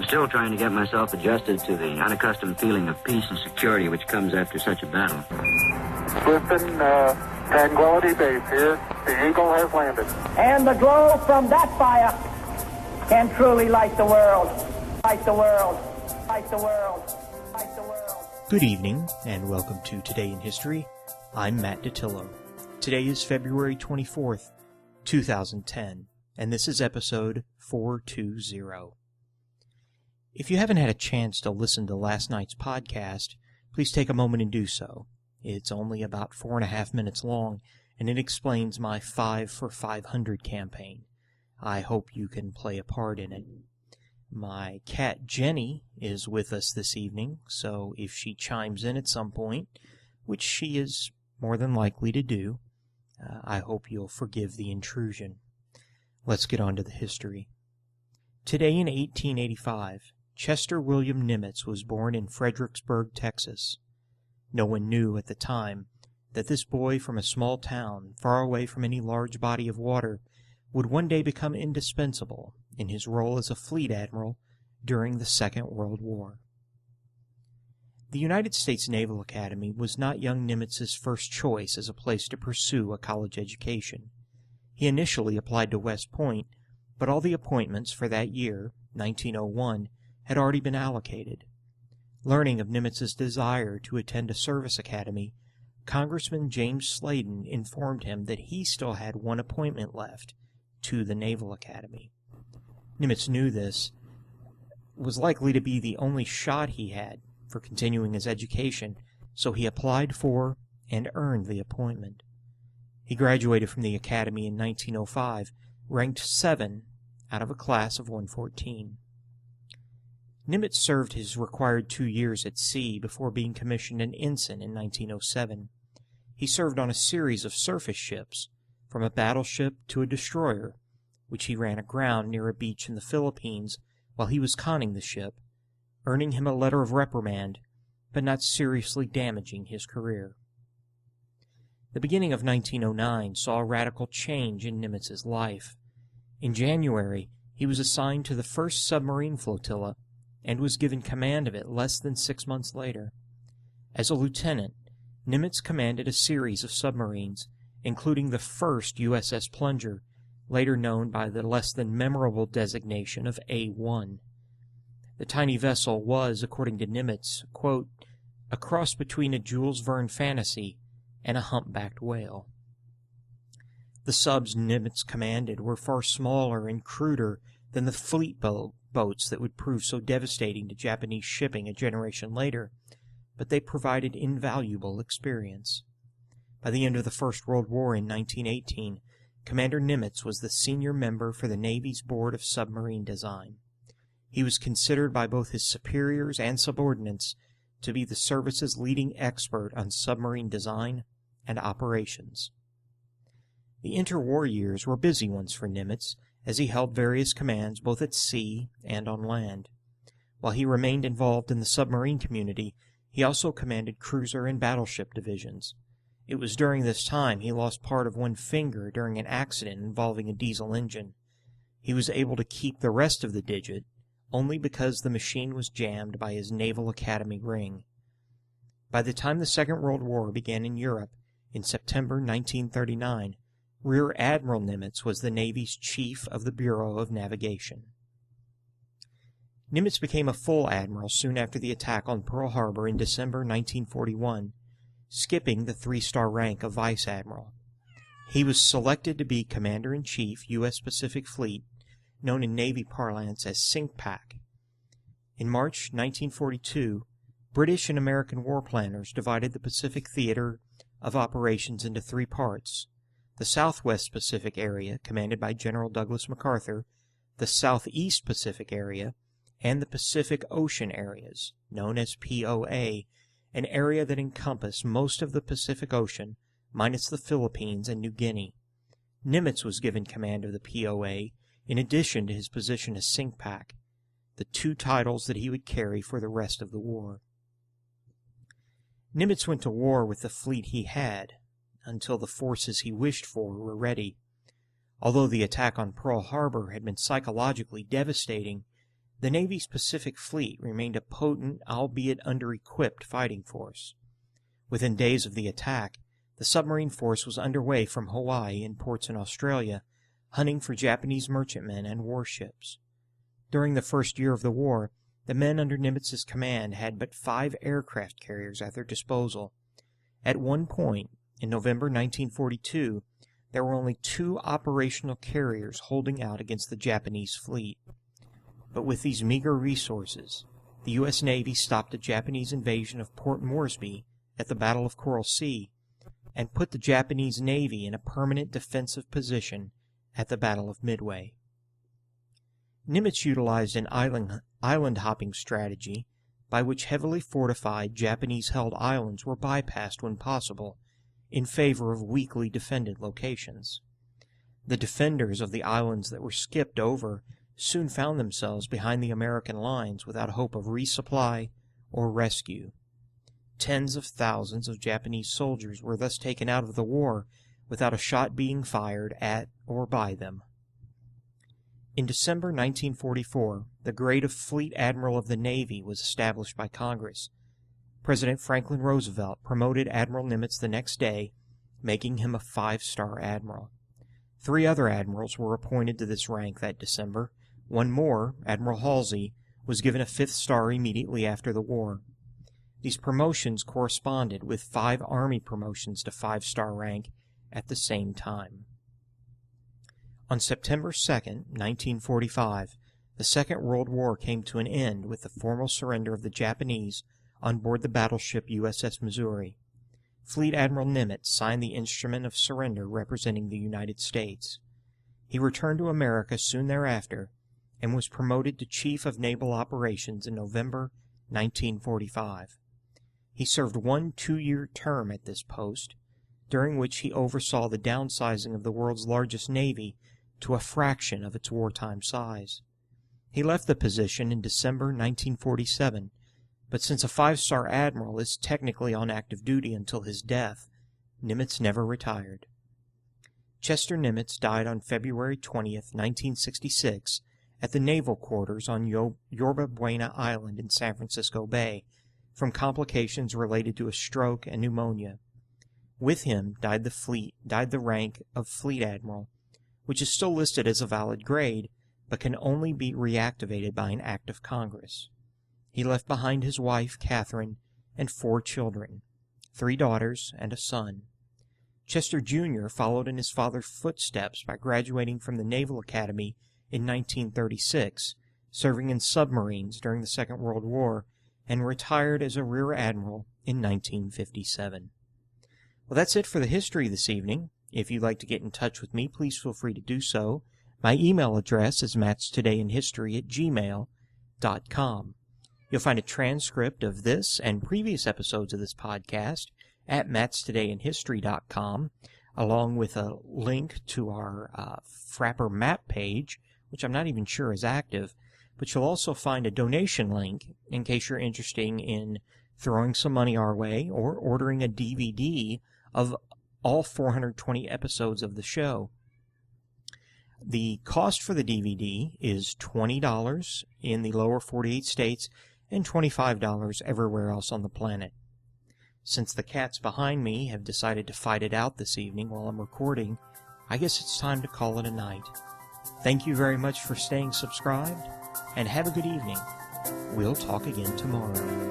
I'm still trying to get myself adjusted to the unaccustomed feeling of peace and security which comes after such a battle. Listen, Tranquility Base here. The Eagle has landed. And the glow from that fire can truly light the world. Light the world. Light the world. Light the world. Good evening, and welcome to Today in History. I'm Matt Datillo. Today is February 24th, 2010, and this is episode 420. If you haven't had a chance to listen to last night's podcast, please take a moment and do so. It's only about 4.5 minutes long, and it explains my 5 for 500 campaign. I hope you can play a part in it. My cat Jenny is with us this evening, so if she chimes in at some point, which she is more than likely to do, I hope you'll forgive the intrusion. Let's get on to the history. Today in 1885, Chester William Nimitz was born in Fredericksburg, Texas. No one knew at the time that this boy from a small town, far away from any large body of water, would one day become indispensable in his role as a fleet admiral during the Second World War. The United States Naval Academy was not young Nimitz's first choice as a place to pursue a college education. He initially applied to West Point, but all the appointments for that year, 1901, had already been allocated. Learning of Nimitz's desire to attend a service academy, Congressman James Sladen informed him that he still had one appointment left to the Naval Academy. Nimitz knew this was likely to be the only shot he had for continuing his education, so he applied for and earned the appointment. He graduated from the academy in 1905, ranked 7 out of a class of 114. Nimitz served his required 2 years at sea before being commissioned an ensign in 1907. He served on a series of surface ships, from a battleship to a destroyer, which he ran aground near a beach in the Philippines while he was conning the ship, earning him a letter of reprimand, but not seriously damaging his career. The beginning of 1909 saw a radical change in Nimitz's life. In January, he was assigned to the 1st Submarine Flotilla and was given command of it less than 6 months later. As a lieutenant, Nimitz commanded a series of submarines, including the first USS Plunger, later known by the less than memorable designation of A-1. The tiny vessel was, according to Nimitz, quote, a cross between a Jules Verne fantasy and a humpbacked whale. The subs Nimitz commanded were far smaller and cruder than the fleet boats that would prove so devastating to Japanese shipping a generation later, but they provided invaluable experience. By the end of the First World War in 1918, Commander Nimitz was the senior member for the Navy's Board of Submarine Design. He was considered by both his superiors and subordinates to be the service's leading expert on submarine design and operations. The interwar years were busy ones for Nimitz, as he held various commands both at sea and on land. While he remained involved in the submarine community, he also commanded cruiser and battleship divisions. It was during this time he lost part of one finger during an accident involving a diesel engine. He was able to keep the rest of the digit only because the machine was jammed by his Naval Academy ring. By the time the Second World War began in Europe, in September 1939, Rear Admiral Nimitz was the Navy's chief of the Bureau of Navigation. Nimitz became a full admiral soon after the attack on Pearl Harbor in December 1941, skipping the 3-star rank of vice admiral. He was selected to be Commander-in-Chief, U.S. Pacific Fleet, known in Navy parlance as SINCPAC. In March 1942, British and American war planners divided the Pacific Theater of Operations into 3 parts: the Southwest Pacific Area, commanded by General Douglas MacArthur, the Southeast Pacific Area, and the Pacific Ocean areas, known as POA, an area that encompassed most of the Pacific Ocean, minus the Philippines and New Guinea. Nimitz was given command of the POA, in addition to his position as SINCPAC, the 2 titles that he would carry for the rest of the war. Nimitz went to war with the fleet he had, until the forces he wished for were ready. Although the attack on Pearl Harbor had been psychologically devastating, The Navy's Pacific Fleet remained a potent, albeit under-equipped, fighting force. Within days of the attack, the submarine force was underway from Hawaii and ports in Australia, hunting for Japanese merchantmen and warships. During the first year of the war, the men under Nimitz's command had but 5 aircraft carriers at their disposal. At one point, in November 1942, there were only 2 operational carriers holding out against the Japanese fleet. But with these meager resources, the U.S. Navy stopped the Japanese invasion of Port Moresby at the Battle of Coral Sea and put the Japanese Navy in a permanent defensive position at the Battle of Midway. Nimitz utilized an island-hopping strategy by which heavily fortified Japanese-held islands were bypassed when possible in favor of weakly defended locations. The defenders of the islands that were skipped over soon found themselves behind the American lines without hope of resupply or rescue. Tens of thousands of Japanese soldiers were thus taken out of the war without a shot being fired at or by them. In December 1944, the grade of Fleet Admiral of the Navy was established by Congress. President Franklin Roosevelt promoted Admiral Nimitz the next day, making him a 5-star admiral. 3 other admirals were appointed to this rank that December. One more, Admiral Halsey, was given a 5th star immediately after the war. These promotions corresponded with 5 Army promotions to 5-star rank at the same time. On September 2, 1945, the Second World War came to an end with the formal surrender of the Japanese on board the battleship USS Missouri. Fleet Admiral Nimitz signed the instrument of surrender representing the United States. He returned to America soon thereafter and was promoted to Chief of Naval Operations in November 1945. He served 1 2-year term at this post, during which he oversaw the downsizing of the world's largest navy to a fraction of its wartime size. He left the position in December 1947, but since a 5-star admiral is technically on active duty until his death, Nimitz never retired. Chester Nimitz died on February 20, 1966, at the naval quarters on Yorba Buena Island in San Francisco Bay, from complications related to a stroke and pneumonia. With him died the rank of Fleet Admiral, which is still listed as a valid grade, but can only be reactivated by an act of Congress. He left behind his wife, Catherine, and 4 children, 3 daughters and a son. Chester Jr. followed in his father's footsteps by graduating from the Naval Academy in 1936, serving in submarines during the Second World War, and retired as a Rear Admiral in 1957. Well, that's it for the history this evening. If you'd like to get in touch with me, please feel free to do so. My email address is mattstodayinhistory@gmail.com. You'll find a transcript of this and previous episodes of this podcast at mattstodayinhistory.com, along with a link to our Frapper map page, which I'm not even sure is active, but you'll also find a donation link in case you're interested in throwing some money our way or ordering a DVD of all 420 episodes of the show. The cost for the DVD is $20 in the lower 48 states and $25 everywhere else on the planet. Since the cats behind me have decided to fight it out this evening while I'm recording, I guess it's time to call it a night. Thank you very much for staying subscribed, and have a good evening. We'll talk again tomorrow.